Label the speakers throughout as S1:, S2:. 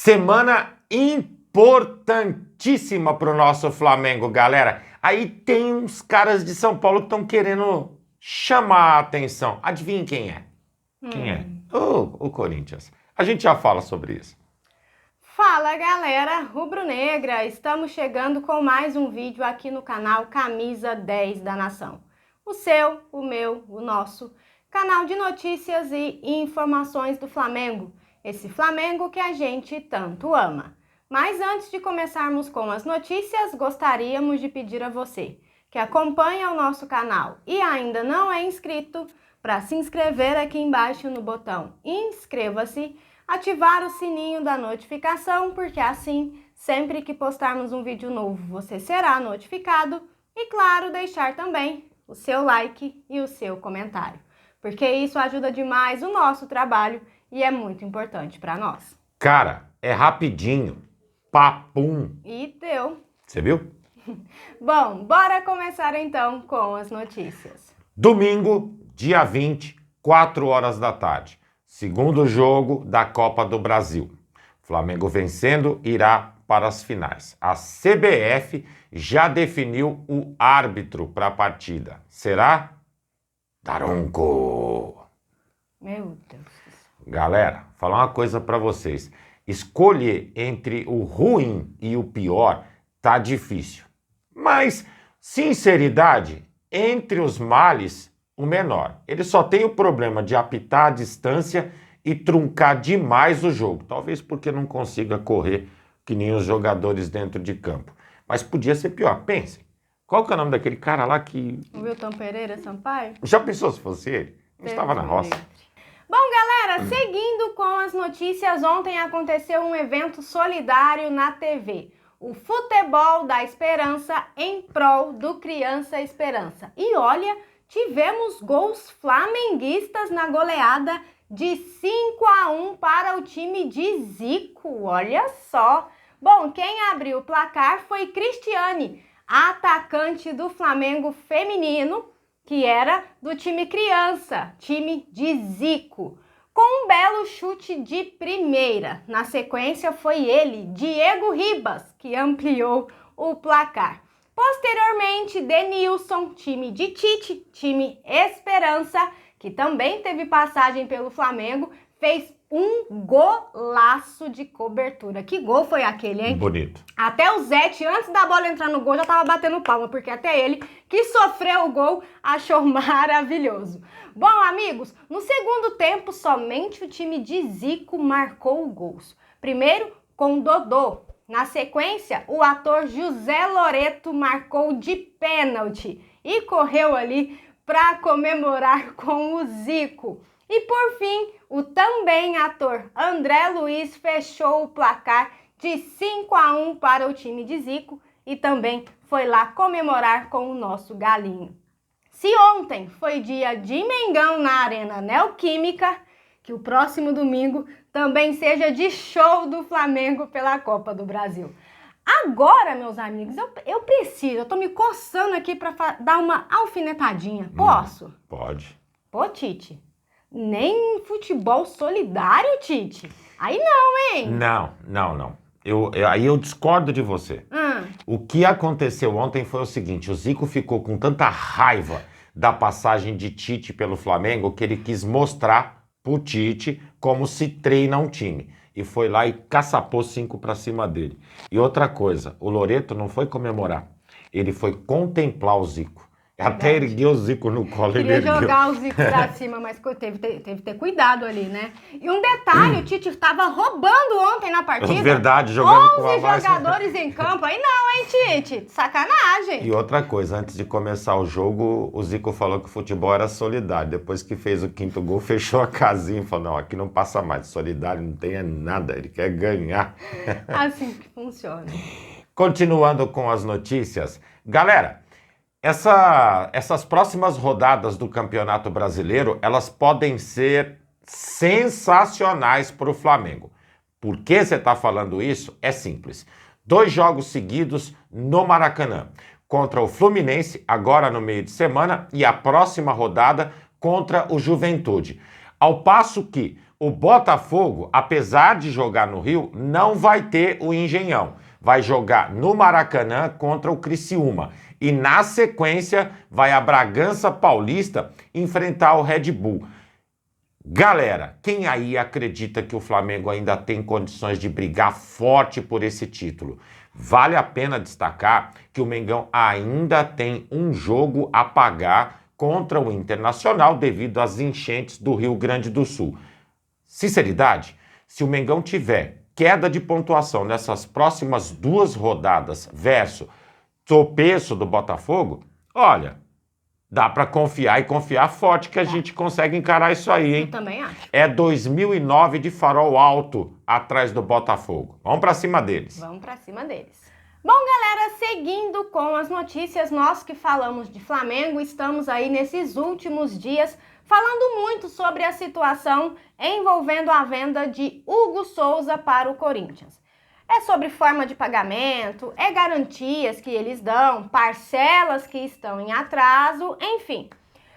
S1: Semana importantíssima para o nosso Flamengo, galera. Aí tem uns caras de São Paulo que estão querendo chamar a atenção. Adivinha quem é? Quem é? O Corinthians. A gente já fala sobre isso.
S2: Fala galera rubro-negra, estamos chegando com mais um vídeo aqui no canal Camisa 10 da Nação. O seu, o meu, o nosso canal de notícias e informações do Flamengo. Esse Flamengo que a gente tanto ama. Mas antes de começarmos com as notícias, gostaríamos de pedir a você que acompanha o nosso canal e ainda não é inscrito, para se inscrever aqui embaixo no botão inscreva-se, ativar o sininho da notificação, porque assim, sempre que postarmos um vídeo novo, você será notificado e, claro, deixar também o seu like e o seu comentário, porque isso ajuda demais o nosso trabalho e é muito importante para nós.
S1: Cara, é rapidinho. Papum.
S2: E deu.
S1: Você viu?
S2: Bom, bora começar então com as notícias.
S1: Domingo, dia 20, 4 horas da tarde. Segundo jogo da Copa do Brasil. Flamengo vencendo irá para as finais. A CBF já definiu o árbitro para a partida. Será? Daronco.
S2: Meu Deus.
S1: Galera, falar uma coisa para vocês. Escolher entre o ruim e o pior tá difícil. Mas, sinceridade, entre os males, o menor. Ele só tem o problema de apitar a distância e truncar demais o jogo. Talvez porque não consiga correr que nem os jogadores dentro de campo. Mas podia ser pior. Pensem. Qual que é o nome daquele cara lá que...
S2: O Wilton Pereira Sampaio?
S1: Já pensou se fosse ele? Eu estava na roça.
S2: Bom, galera, seguindo com as notícias, ontem aconteceu um evento solidário na TV. O Futebol da Esperança em prol do Criança Esperança. E olha, tivemos gols flamenguistas na goleada de 5-1 para o time de Zico. Olha só. Bom, quem abriu o placar foi Cristiane, atacante do Flamengo feminino, que era do time criança, time de Zico, com um belo chute de primeira. Na sequência foi ele, Diego Ribas, que ampliou o placar. Posteriormente, Denilson, time de Tite, time Esperança, que também teve passagem pelo Flamengo, fez um golaço de cobertura. Que gol foi aquele, hein?
S1: Bonito.
S2: Até o Zete, antes da bola entrar no gol, já tava batendo palma, porque até ele, que sofreu o gol, achou maravilhoso. Bom, amigos, no segundo tempo, somente o time de Zico marcou gols. Primeiro, com Dodô. Na sequência, o ator José Loreto marcou de pênalti e correu ali para comemorar com o Zico. E por fim, o também ator André Luiz fechou o placar de 5-1 para o time de Zico e também foi lá comemorar com o nosso galinho. Se ontem foi dia de Mengão na Arena Neoquímica, que o próximo domingo também seja de show do Flamengo pela Copa do Brasil. Agora, meus amigos, eu tô me coçando aqui para dar uma alfinetadinha. Posso?
S1: Pode.
S2: Pô, Tite, nem futebol solidário, Tite? Aí não, hein?
S1: Não. Aí eu discordo de você. O que aconteceu ontem foi o seguinte, o Zico ficou com tanta raiva da passagem de Tite pelo Flamengo que ele quis mostrar pro Tite como se treina um time. E foi lá e caçapou 5 para cima dele. E outra coisa, o Loreto não foi comemorar, ele foi contemplar o Zico. Até ergueu o Zico no colo.
S2: Queria jogar o Zico pra cima, mas teve que ter cuidado ali, né? E um detalhe, o Tite estava roubando ontem na partida.
S1: Verdade, jogando com a
S2: 11 jogadores em campo. Aí não, hein, Tite? Sacanagem.
S1: E outra coisa, antes de começar o jogo, o Zico falou que o futebol era solidário. Depois que fez o 5º gol, fechou a casinha e falou, não, aqui não passa mais. Solidário não tem nada, ele quer ganhar.
S2: Assim que funciona.
S1: Continuando com as notícias. Galera, essas próximas rodadas do Campeonato Brasileiro, elas podem ser sensacionais para o Flamengo. Por que você está falando isso? É simples. 2 jogos seguidos no Maracanã. Contra o Fluminense, agora no meio de semana, e a próxima rodada contra o Juventude. Ao passo que O Botafogo, apesar de jogar no Rio, não vai ter o Engenhão. Vai jogar no Maracanã contra o Criciúma. E na sequência vai a Bragança Paulista enfrentar o Red Bull. Galera, quem aí acredita que o Flamengo ainda tem condições de brigar forte por esse título? Vale a pena destacar que o Mengão ainda tem um jogo a pagar contra o Internacional devido às enchentes do Rio Grande do Sul. Sinceridade, se o Mengão tiver queda de pontuação nessas próximas 2 rodadas versus tropeço do Botafogo, olha, dá para confiar e confiar forte que a gente consegue encarar isso aí, hein?
S2: Eu também acho.
S1: É 2009 de farol alto atrás do Botafogo. Vamos para cima deles.
S2: Vamos para cima deles. Bom, galera, seguindo com as notícias, nós que falamos de Flamengo, estamos aí nesses últimos dias falando muito sobre a situação envolvendo a venda de Hugo Souza para o Corinthians. É sobre forma de pagamento, é garantias que eles dão, parcelas que estão em atraso, enfim.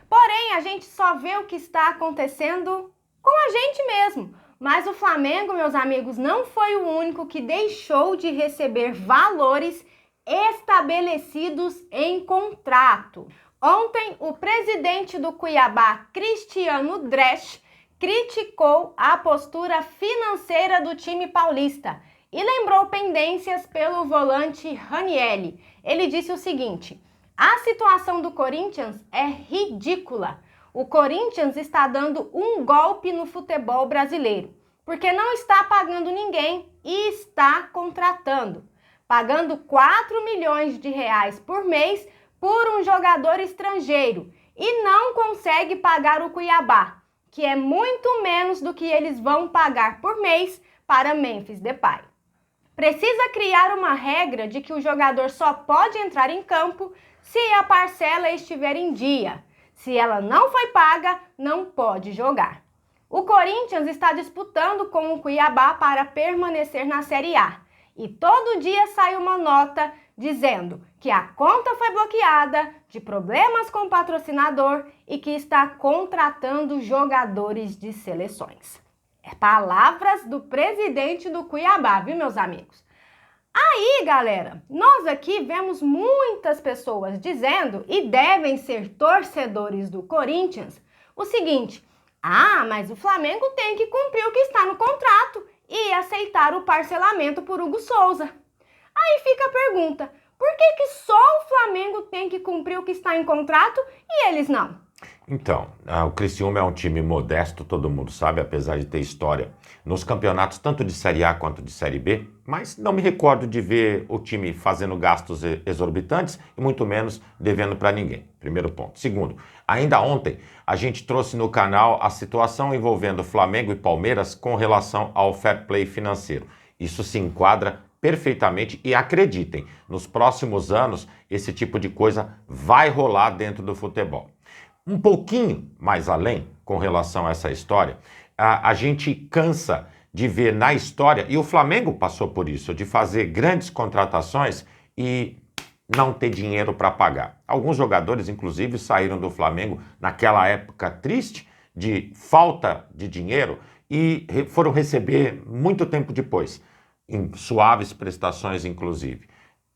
S2: Porém, a gente só vê o que está acontecendo com a gente mesmo. Mas o Flamengo, meus amigos, não foi o único que deixou de receber valores estabelecidos em contrato. Ontem, o presidente do Cuiabá, Cristiano Dresch, criticou a postura financeira do time paulista e lembrou pendências pelo volante Ranieri. Ele disse o seguinte: a situação do Corinthians é ridícula. O Corinthians está dando um golpe no futebol brasileiro, porque não está pagando ninguém e está contratando, pagando 4 milhões de reais por mês por um jogador estrangeiro e não consegue pagar o Cuiabá, que é muito menos do que eles vão pagar por mês para Memphis Depay. Precisa criar uma regra de que o jogador só pode entrar em campo se a parcela estiver em dia. Se ela não foi paga, não pode jogar. O Corinthians está disputando com o Cuiabá para permanecer na Série A. E todo dia sai uma nota dizendo que a conta foi bloqueada, de problemas com o patrocinador e que está contratando jogadores de seleções. É palavras do presidente do Cuiabá, viu, meus amigos? Aí, galera, nós aqui vemos muitas pessoas dizendo, e devem ser torcedores do Corinthians, o seguinte: ah, mas o Flamengo tem que cumprir o que está no contrato e aceitar o parcelamento por Hugo Souza. Aí fica a pergunta: por que só o Flamengo tem que cumprir o que está em contrato e eles não?
S1: Então, o Criciúma é um time modesto, todo mundo sabe, apesar de ter história nos campeonatos tanto de Série A quanto de Série B, mas não me recordo de ver o time fazendo gastos exorbitantes e muito menos devendo para ninguém. Primeiro ponto. Segundo, ainda ontem a gente trouxe no canal a situação envolvendo Flamengo e Palmeiras com relação ao fair play financeiro. Isso se enquadra perfeitamente e acreditem, nos próximos anos esse tipo de coisa vai rolar dentro do futebol. Um pouquinho mais além com relação a essa história, a gente cansa de ver na história, e o Flamengo passou por isso, de fazer grandes contratações e não ter dinheiro para pagar. Alguns jogadores, inclusive, saíram do Flamengo naquela época triste de falta de dinheiro e foram receber muito tempo depois, em suaves prestações, inclusive.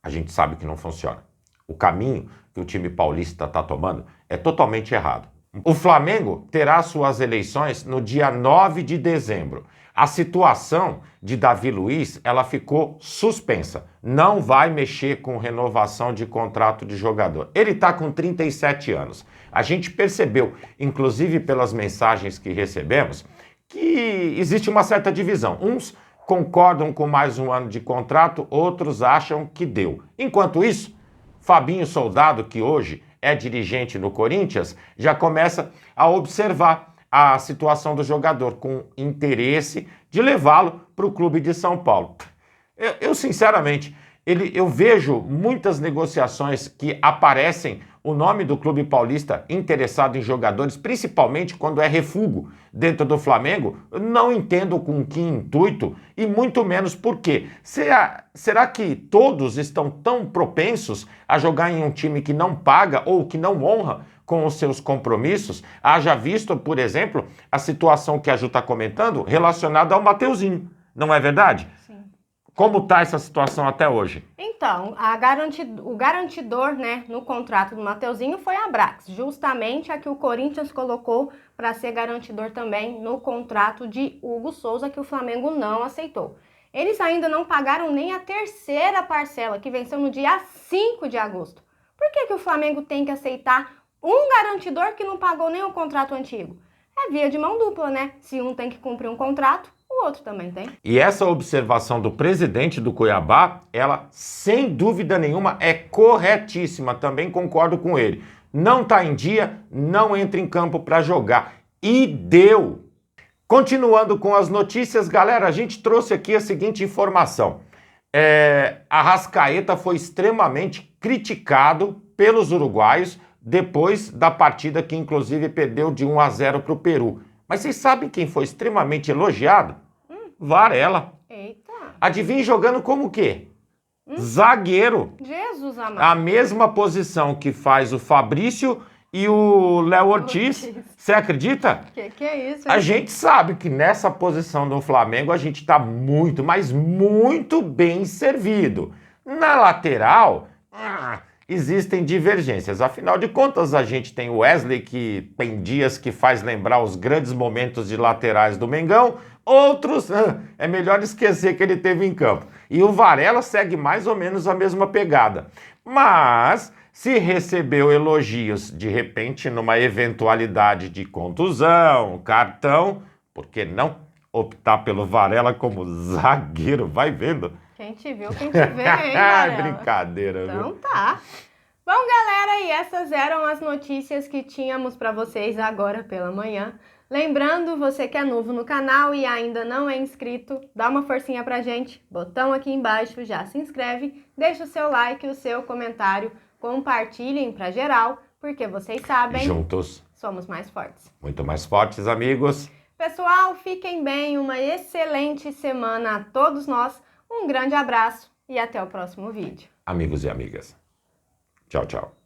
S1: A gente sabe que não funciona. O caminho que o time paulista está tomando é totalmente errado. O Flamengo terá suas eleições no dia 9 de dezembro. A situação de Davi Luiz, ela ficou suspensa. Não vai mexer com renovação de contrato de jogador. Ele está com 37 anos. A gente percebeu, inclusive pelas mensagens que recebemos, que existe uma certa divisão. Uns concordam com mais um ano de contrato, outros acham que deu. Enquanto isso, Fabinho Soldado, que hoje é dirigente no Corinthians, já começa a observar a situação do jogador com interesse de levá-lo para o clube de São Paulo. Eu sinceramente, eu vejo muitas negociações que aparecem o nome do clube paulista interessado em jogadores, principalmente quando é refúgio dentro do Flamengo. Não entendo com que intuito e muito menos por quê. Será que todos estão tão propensos a jogar em um time que não paga ou que não honra com os seus compromissos, haja visto, por exemplo, a situação que a Ju está comentando relacionada ao Mateuzinho. Não é verdade?
S2: Sim.
S1: Como está essa situação até hoje?
S2: Então, o garantidor, né, no contrato do Mateuzinho foi a Abrax, justamente a que o Corinthians colocou para ser garantidor também no contrato de Hugo Souza, que o Flamengo não aceitou. Eles ainda não pagaram nem a terceira parcela, que venceu no dia 5 de agosto. Por que o Flamengo tem que aceitar um garantidor que não pagou nem o contrato antigo? É via de mão dupla, né? Se um tem que cumprir um contrato, o outro também tem.
S1: E essa observação do presidente do Cuiabá, ela, sem dúvida nenhuma, é corretíssima. Também concordo com ele. Não está em dia, não entra em campo para jogar. E deu! Continuando com as notícias, galera, a gente trouxe aqui a seguinte informação. Arrascaeta foi extremamente criticado pelos uruguaios depois da partida que inclusive perdeu de 1-0 para o Peru. Mas vocês sabem quem foi extremamente elogiado? Varela.
S2: Eita!
S1: Adivinha jogando como o quê? Zagueiro.
S2: Jesus amado.
S1: A mesma posição que faz o Fabrício e o Léo Ortiz. Você acredita?
S2: Que é isso?
S1: A gente sabe que nessa posição do Flamengo a gente está muito, mas muito bem servido. Na lateral, existem divergências. Afinal de contas, a gente tem o Wesley, que tem dias que faz lembrar os grandes momentos de laterais do Mengão. Outros, é melhor esquecer que ele teve em campo. E o Varela segue mais ou menos a mesma pegada. Mas, se recebeu elogios, de repente, numa eventualidade de contusão, cartão, por que não optar pelo Varela como zagueiro? Vai vendo.
S2: Quem te viu, quem te vê, hein, Varela?
S1: Brincadeira, viu?
S2: Então tá. Bom, galera, e essas eram as notícias que tínhamos para vocês agora pela manhã. Lembrando, você que é novo no canal e ainda não é inscrito, dá uma forcinha pra gente, botão aqui embaixo, já se inscreve, deixa o seu like, o seu comentário, compartilhem pra geral, porque vocês sabem,
S1: juntos
S2: somos mais fortes.
S1: Muito mais fortes, amigos.
S2: Pessoal, fiquem bem, uma excelente semana a todos nós, um grande abraço e até o próximo vídeo.
S1: Amigos e amigas. Tchau, tchau.